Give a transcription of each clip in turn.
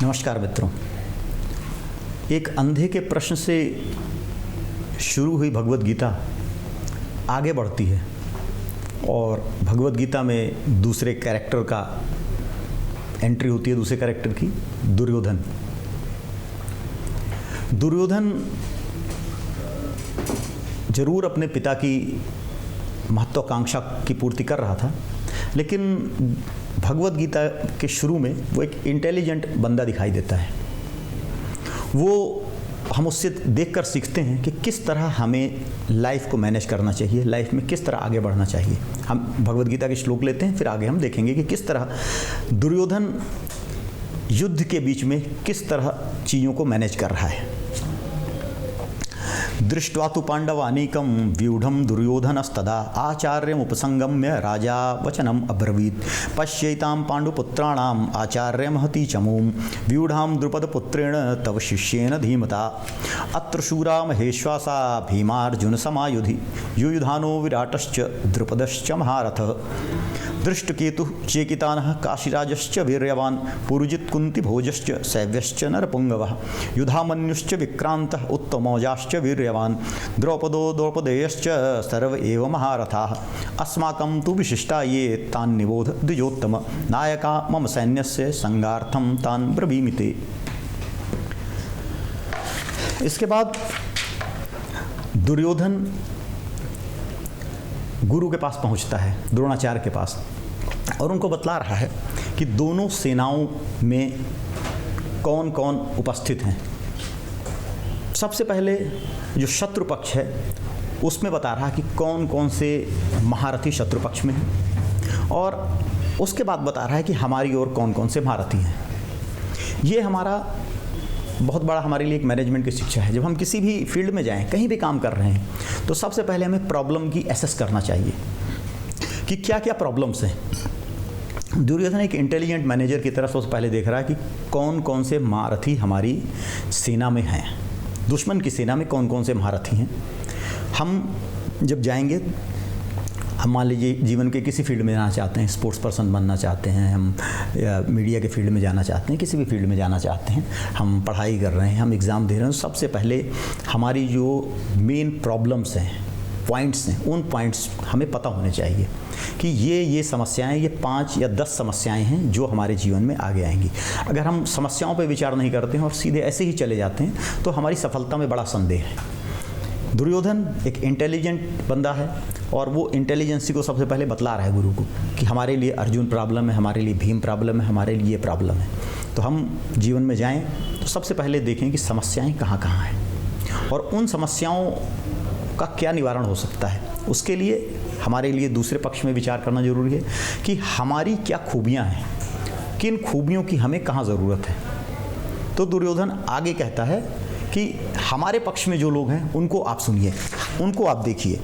नमस्कार मित्रों। एक अंधे के प्रश्न से शुरू हुई भगवत गीता आगे बढ़ती है और भगवत गीता में दूसरे कैरेक्टर का एंट्री होती है, दूसरे कैरेक्टर की, दुर्योधन। दुर्योधन जरूर अपने पिता की महत्वाकांक्षा की पूर्ति कर रहा था, लेकिन भगवत गीता के शुरू में वो एक इंटेलिजेंट बंदा दिखाई देता है। वो हम उससे देखकर सीखते हैं कि किस तरह हमें लाइफ को मैनेज करना चाहिए, लाइफ में किस तरह आगे बढ़ना चाहिए। हम भगवत गीता के श्लोक लेते हैं, फिर आगे हम देखेंगे कि किस तरह दुर्योधन युद्ध के बीच में किस तरह चीज़ों को मैनेज कर रहा है। दृष्ट्वा तु पांडवानीकं व्यूढ़ं दुर्योधनस्तदा आचार्यमुपसंगम्य राजा वचनम अब्रवीत् पश्यैतां पांडुपुत्राणाम् आचार्यमहति चमूं व्यूढ़ां द्रुपदपुत्रेण तव शिष्येन धीमता अत्र शूरा महेश्वासा भीमार्जुनसमायुधि युयुधानो विराटश्च द्रुपदश्च महारथः दृष्टकेतुः चेकितानः काशीराजश्च वीर्यवान् पुरुजित्कुन्तिभोजश्च शैव्यश्च नरपुङ्गवः युधामन्युश्च विक्रान्तः उत्तमौजाश्च वीर्यवान् द्रौपदो द्रौपदेयश्च सर्व एव महारथाः अस्माकं तु विशिष्टा ये तान् निबोध द्विजोत्तम नायका मम सैन्यस्य संगार्थं तान् ब्रवीमि ते। इसके बाद दुर्योधन गुरु के पास पहुंचता है, द्रोणाचार्य के पास, और उनको बतला रहा है कि दोनों सेनाओं में कौन कौन उपस्थित हैं। सबसे पहले जो शत्रु पक्ष है उसमें बता रहा है कि कौन कौन से महारथी शत्रु पक्ष में हैं, और उसके बाद बता रहा है कि हमारी ओर कौन कौन से महारथी हैं। ये हमारा बहुत बड़ा हमारे लिए एक मैनेजमेंट की शिक्षा है। जब हम किसी भी फील्ड में जाएं, कहीं भी काम कर रहे हैं, तो सबसे पहले हमें प्रॉब्लम की एसेस करना चाहिए कि क्या क्या प्रॉब्लम्स हैं। दुर्योधन एक इंटेलिजेंट मैनेजर की तरह सबसे पहले देख रहा है कि कौन कौन से महारथी हमारी सेना में हैं, दुश्मन की सेना में कौन कौन से महारथी हैं। हम जब जाएंगे, हम मान लीजिए जीवन के किसी फील्ड में जाना चाहते हैं, स्पोर्ट्स पर्सन बनना चाहते हैं, हम या मीडिया के फील्ड में जाना चाहते हैं, किसी भी फील्ड में जाना चाहते हैं, हम पढ़ाई कर रहे हैं, हम एग्ज़ाम दे रहे हैं, तो सबसे पहले हमारी जो मेन प्रॉब्लम्स हैं, पॉइंट्स हैं, उन पॉइंट्स हमें पता होने चाहिए कि ये समस्याएं, ये 5 या 10 समस्याएं हैं जो हमारे जीवन में आगे आएंगी। अगर हम समस्याओं पर विचार नहीं करते हैं और सीधे ऐसे ही चले जाते हैं तो हमारी सफलता में बड़ा संदेह है। दुर्योधन एक इंटेलिजेंट बंदा है और वो इंटेलिजेंसी को सबसे पहले बतला रहा है गुरु को कि हमारे लिए अर्जुन प्रॉब्लम है, हमारे लिए भीम प्रॉब्लम है, हमारे लिए ये प्रॉब्लम है। तो हम जीवन में जाएं तो सबसे पहले देखें कि समस्याएं कहाँ कहाँ हैं और उन समस्याओं का क्या निवारण हो सकता है। उसके लिए हमारे लिए दूसरे पक्ष में विचार करना जरूरी है कि हमारी क्या खूबियाँ हैं, किन खूबियों की हमें कहाँ ज़रूरत है। तो दुर्योधन आगे कहता है कि हमारे पक्ष में जो लोग हैं उनको आप सुनिए, उनको आप देखिए।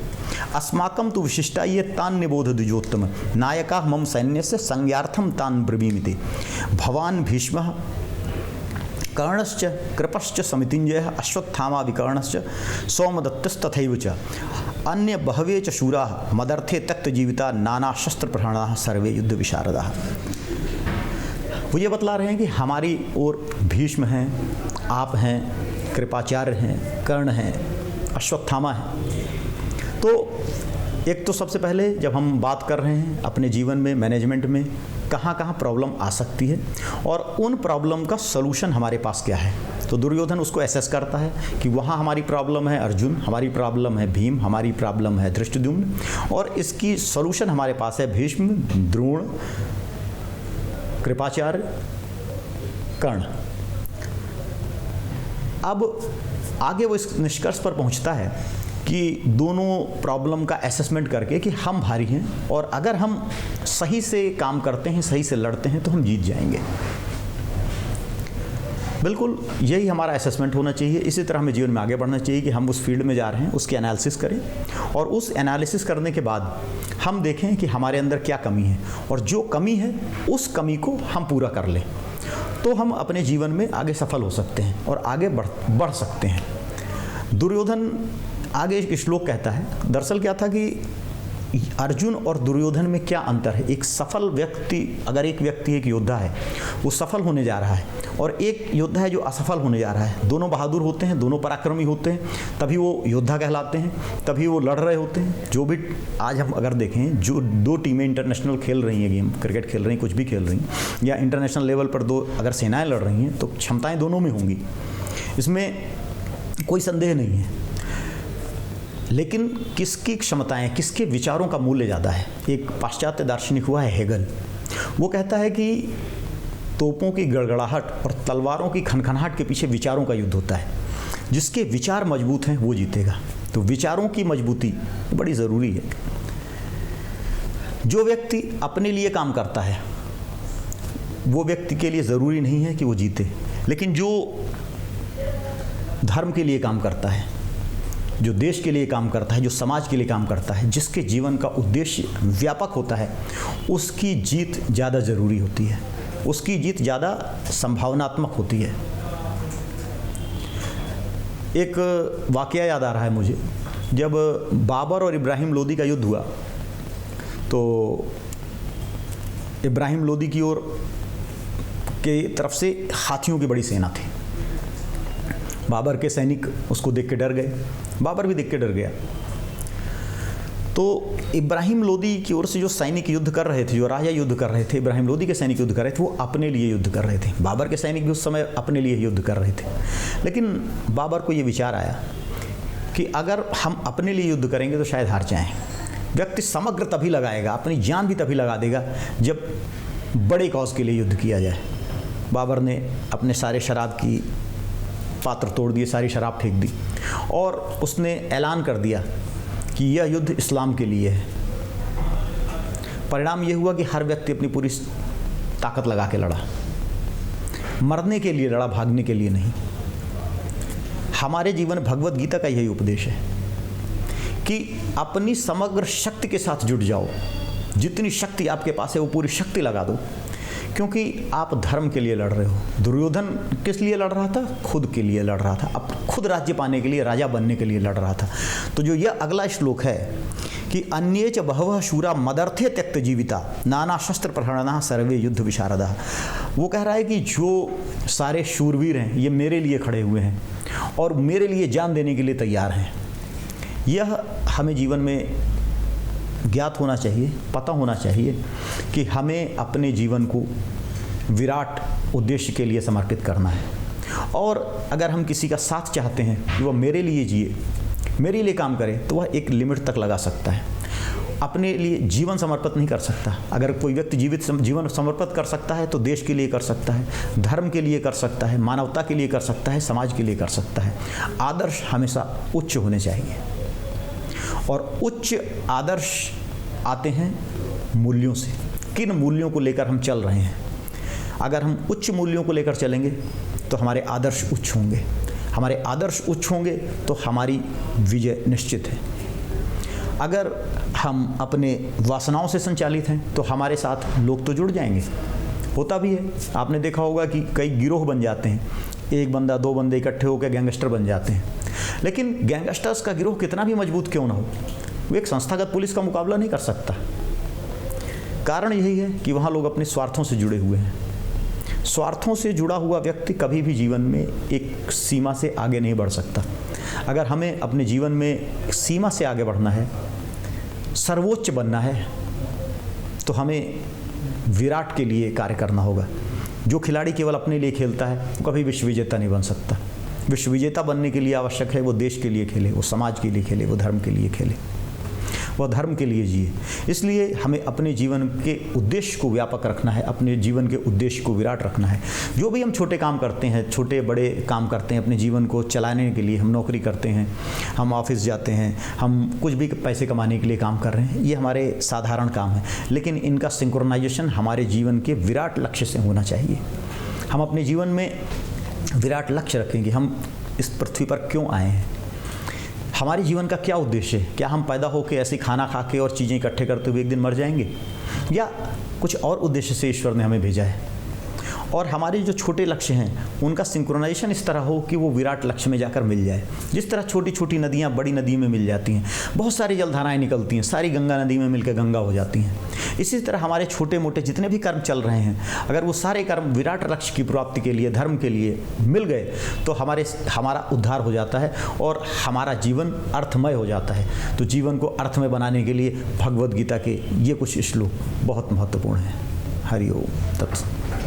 अस्माकं तु विशिष्टा ये तान् निबोध द्विजोत्तम नायका मम सैन्यस्य संज्ञार्थं तान् ब्रवीमि ते भवान् भीष्मः कर्णश्च कृपश्च समितिञ्जयः अश्वत्थामा विकर्णश्च सोमदत्तस्तथैव च अन्य बहवे च शूराः मदर्थे त्यक्तजीविता नाना शस्त्रप्रहरणाः सर्वे युद्ध विशारदाः। वो ये बतला रहे हैं कि हमारी ओर भीष्म हैं, आप हैं, कृपाचार्य हैं, कर्ण हैं, अश्वत्थामा हैं। तो एक तो सबसे पहले जब हम बात कर रहे हैं अपने जीवन में, मैनेजमेंट में कहाँ कहाँ प्रॉब्लम आ सकती है और उन प्रॉब्लम का सलूशन हमारे पास क्या है, तो दुर्योधन उसको एसेस करता है कि वहाँ हमारी प्रॉब्लम है अर्जुन, हमारी प्रॉब्लम है भीम, हमारी प्रॉब्लम है धृष्टद्युम्न, और इसकी सलूशन हमारे पास है भीष्म, द्रोण, कृपाचार्य, कर्ण। अब आगे वो इस निष्कर्ष पर पहुंचता है कि दोनों प्रॉब्लम का असेसमेंट करके कि हम भारी हैं और अगर हम सही से काम करते हैं, सही से लड़ते हैं तो हम जीत जाएंगे। बिल्कुल यही हमारा असेसमेंट होना चाहिए। इसी तरह हमें जीवन में आगे बढ़ना चाहिए कि हम उस फील्ड में जा रहे हैं, उसकी एनालिसिस करें और उस एनालिसिस करने के बाद हम देखें कि हमारे अंदर क्या कमी है और जो कमी है उस कमी को हम पूरा कर लें, तो हम अपने जीवन में आगे सफल हो सकते हैं और आगे बढ़ सकते हैं। दुर्योधन आगे एक श्लोक कहता है, दरअसल क्या था कि अर्जुन और दुर्योधन में क्या अंतर है। एक सफल व्यक्ति, अगर एक व्यक्ति एक योद्धा है, वो सफल होने जा रहा है और एक योद्धा है जो असफल होने जा रहा है। दोनों बहादुर होते हैं, दोनों पराक्रमी होते हैं, तभी वो योद्धा कहलाते हैं, तभी वो लड़ रहे होते हैं। जो भी आज हम अगर देखें, जो दो टीमें इंटरनेशनल खेल रही हैं, गेम क्रिकेट खेल रही हैं, कुछ भी खेल रही हैं, या इंटरनेशनल लेवल पर दो अगर सेनाएं लड़ रही हैं, तो क्षमताएं दोनों में होंगी, इसमें कोई संदेह नहीं है। लेकिन किसकी क्षमताएं, किसके विचारों का मूल्य ज़्यादा है? एक पाश्चात्य दार्शनिक हुआ है हेगल, वो कहता है कि तोपों की गड़गड़ाहट और तलवारों की खनखनाहट के पीछे विचारों का युद्ध होता है। जिसके विचार मजबूत हैं वो जीतेगा। तो विचारों की मजबूती बड़ी ज़रूरी है। जो व्यक्ति अपने लिए काम करता है वो व्यक्ति के लिए ज़रूरी नहीं है कि वो जीते, लेकिन जो धर्म के लिए काम करता है, जो देश के लिए काम करता है, जो समाज के लिए काम करता है, जिसके जीवन का उद्देश्य व्यापक होता है, उसकी जीत ज़्यादा ज़रूरी होती है, उसकी जीत ज़्यादा संभावनात्मक होती है। एक वाकया याद आ रहा है मुझे, जब बाबर और इब्राहिम लोदी का युद्ध हुआ तो इब्राहिम लोदी की ओर के तरफ से हाथियों की बड़ी सेना थी। बाबर के सैनिक उसको देख के डर गए, बाबर भी देख के डर गया। तो इब्राहिम लोदी की ओर से जो सैनिक युद्ध कर रहे थे, जो राजा युद्ध कर रहे थे, इब्राहिम लोदी के सैनिक युद्ध कर रहे थे, वो अपने लिए युद्ध कर रहे थे। बाबर के सैनिक भी उस समय अपने लिए युद्ध कर रहे थे। लेकिन बाबर को ये विचार आया कि अगर हम अपने लिए युद्ध करेंगे तो शायद हार जाएं। व्यक्ति समग्र तभी लगाएगा, अपनी जान भी तभी लगा देगा जब बड़े कॉज के लिए युद्ध किया जाए। बाबर ने अपने सारे शराब की पात्र तोड़ दिए, सारी शराब फेंक दी और उसने ऐलान कर दिया कि यह युद्ध इस्लाम के लिए है। परिणाम यह हुआ कि हर व्यक्ति अपनी पूरी ताकत लगा के लड़ा, मरने के लिए लड़ा, भागने के लिए नहीं। हमारे जीवन भगवत गीता का यही उपदेश है कि अपनी समग्र शक्ति के साथ जुट जाओ। जितनी शक्ति आपके पास है वो पूरी शक्ति लगा दो, क्योंकि आप धर्म के लिए लड़ रहे हो। दुर्योधन किस लिए लड़ रहा था? खुद के लिए लड़ रहा था, अब खुद राज्य पाने के लिए, राजा बनने के लिए लड़ रहा था। तो जो यह अगला श्लोक है कि अन्ये च बहवः शूरा मदर्थे त्यक्त जीविता नाना शस्त्र प्रहरणा सर्वे युद्ध विशारदा, वो कह रहा है कि जो सारे शूरवीर हैं ये मेरे लिए खड़े हुए हैं और मेरे लिए जान देने के लिए तैयार हैं। यह हमें जीवन में ज्ञात होना चाहिए, पता होना चाहिए कि हमें अपने जीवन को विराट उद्देश्य के लिए समर्पित करना है। और अगर हम किसी का साथ चाहते हैं कि वह मेरे लिए जिए, मेरे लिए काम करे, तो वह एक लिमिट तक लगा सकता है। अपने लिए जीवन समर्पित नहीं कर सकता। अगर कोई व्यक्ति जीवन समर्पित कर सकता है तो देश के लिए कर सकता है, धर्म के लिए कर सकता है, मानवता के लिए कर सकता है, समाज के लिए कर सकता है। आदर्श हमेशा उच्च होने चाहिए और उच्च आदर्श आते हैं मूल्यों से। किन मूल्यों को लेकर हम चल रहे हैं? अगर हम उच्च मूल्यों को लेकर चलेंगे तो हमारे आदर्श उच्च होंगे, हमारे आदर्श उच्च होंगे तो हमारी विजय निश्चित है। अगर हम अपने वासनाओं से संचालित हैं तो हमारे साथ लोग तो जुड़ जाएंगे। होता भी है, आपने देखा होगा कि कई गिरोह बन जाते हैं, एक बंदा दो बंदे इकट्ठे होकर गैंगस्टर बन जाते हैं। लेकिन गैंगस्टर्स का गिरोह कितना भी मजबूत क्यों ना हो, वो एक संस्थागत पुलिस का मुकाबला नहीं कर सकता। कारण यही है कि वहाँ लोग अपने स्वार्थों से जुड़े हुए हैं। स्वार्थों से जुड़ा हुआ व्यक्ति कभी भी जीवन में एक सीमा से आगे नहीं बढ़ सकता। अगर हमें अपने जीवन में सीमा से आगे बढ़ना है, सर्वोच्च बनना है, तो हमें विराट के लिए कार्य करना होगा। जो खिलाड़ी केवल अपने लिए खेलता है वो कभी विश्व विजेता नहीं बन सकता। विश्व विजेता बनने के लिए आवश्यक है वो देश के लिए खेले, वो समाज के लिए खेले, वो धर्म के लिए खेले, वह धर्म के लिए जिए। इसलिए हमें अपने जीवन के उद्देश्य को व्यापक रखना है, अपने जीवन के उद्देश्य को विराट रखना है। जो भी हम छोटे काम करते हैं, छोटे बड़े काम करते हैं अपने जीवन को चलाने के लिए, हम नौकरी करते हैं, हम ऑफिस जाते हैं, हम कुछ भी पैसे कमाने के लिए काम कर रहे हैं, ये हमारे साधारण काम है। लेकिन इनका सिंक्रोनाइजेशन हमारे जीवन के विराट लक्ष्य से होना चाहिए। हम अपने जीवन में विराट लक्ष्य रखेंगे। हम इस पृथ्वी पर क्यों आए हैं, हमारे जीवन का क्या उद्देश्य है? क्या हम पैदा होकर ऐसे खाना खा के और चीज़ें इकट्ठे करते हुए एक दिन मर जाएंगे, या कुछ और उद्देश्य से ईश्वर ने हमें भेजा है? और हमारे जो छोटे लक्ष्य हैं उनका सिंक्रोनाइजेशन इस तरह हो कि वो विराट लक्ष्य में जाकर मिल जाए। जिस तरह छोटी छोटी नदियाँ बड़ी नदी में मिल जाती हैं, बहुत सारी जलधाराएँ निकलती हैं, सारी गंगा नदी में मिलकर गंगा हो जाती हैं। इसी तरह हमारे छोटे मोटे जितने भी कर्म चल रहे हैं, अगर वो सारे कर्म विराट लक्ष्य की प्राप्ति के लिए, धर्म के लिए मिल गए तो हमारा उद्धार हो जाता है और हमारा जीवन अर्थमय हो जाता है। तो जीवन को अर्थमय बनाने के लिए भगवद गीता के ये कुछ श्लोक बहुत महत्वपूर्ण हैं। हरि ओम तत्सत।